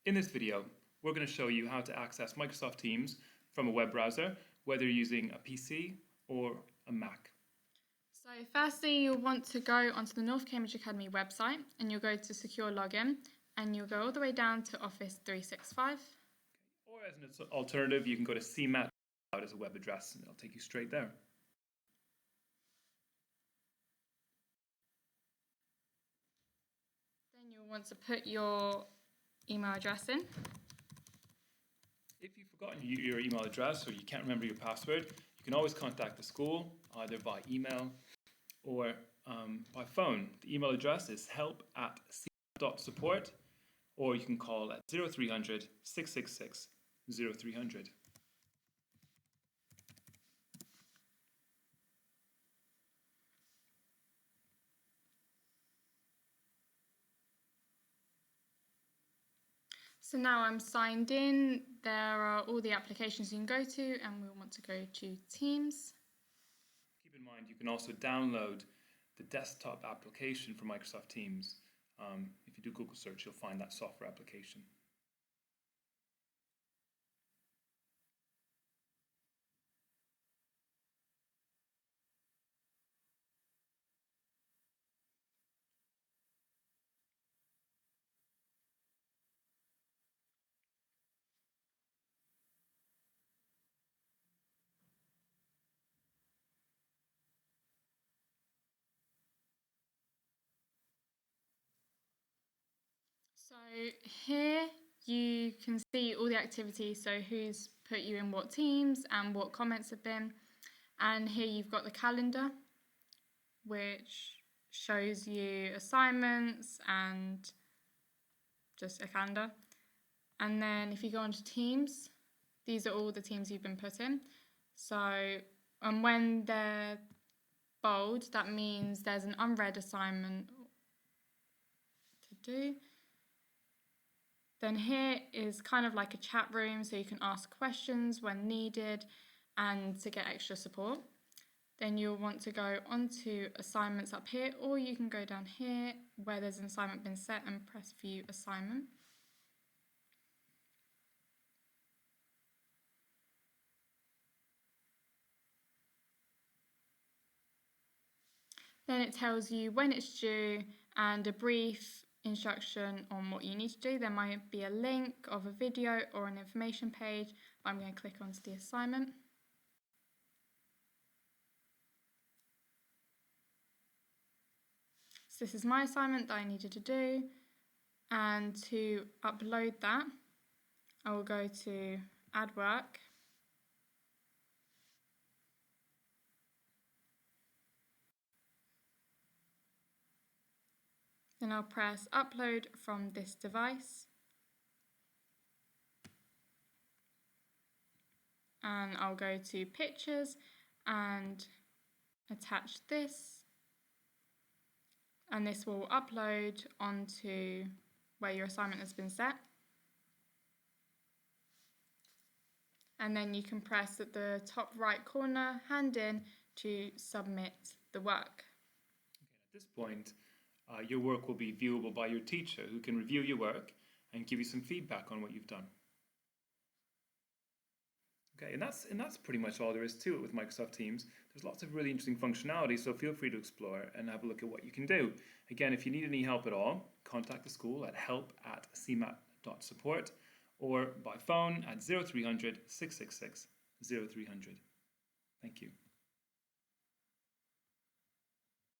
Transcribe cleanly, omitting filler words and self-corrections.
In this video, we're going to show you how to access Microsoft Teams from a web browser, whether you're using a PC or a Mac. So firstly, you'll want to go onto the North Cambridge Academy website and you'll go to Secure Login and you'll go all the way down to Office 365. Or as an alternative, you can go to CMAT as a web address and it'll take you straight there. Then you'll want to put your email address in. If you've forgotten your email address or you can't remember your password, you can always contact the school either by email or by phone. The email address is help@cmat.support, or you can call at 0300 666 0300. So now I'm signed in. There are all the applications you can go to, and we'll want to go to Teams. Keep in mind, you can also download the desktop application for Microsoft Teams. If you do Google search, you'll find that software application. So here you can see all the activities, so who's put you in what teams and what comments have been. And here you've got the calendar, which shows you assignments and just a calendar. And then if you go onto Teams, these are all the teams you've been put in. So, and when they're bold, that means there's an unread assignment to do. Then here is kind of like a chat room, so you can ask questions when needed and to get extra support. Then you'll want to go onto assignments up here, or you can go down here where there's an assignment been set and press view assignment. Then it tells you when it's due and a brief instruction on what you need to do. There might be a link of a video or an information page. I'm going to click onto the assignment. So this is my assignment that I needed to do, and to upload that I will go to Add Work. Then I'll press Upload from this device. And I'll go to Pictures and attach this. And this will upload onto where your assignment has been set. And then you can press at the top right corner, hand in, to submit the work. Okay, at this point, your work will be viewable by your teacher, who can review your work and give you some feedback on what you've done. Okay, and that's pretty much all there is to it with Microsoft Teams. There's lots of really interesting functionality, so feel free to explore and have a look at what you can do. Again, if you need any help at all, contact the school at help@cmat.support or by phone at 0300 666 0300.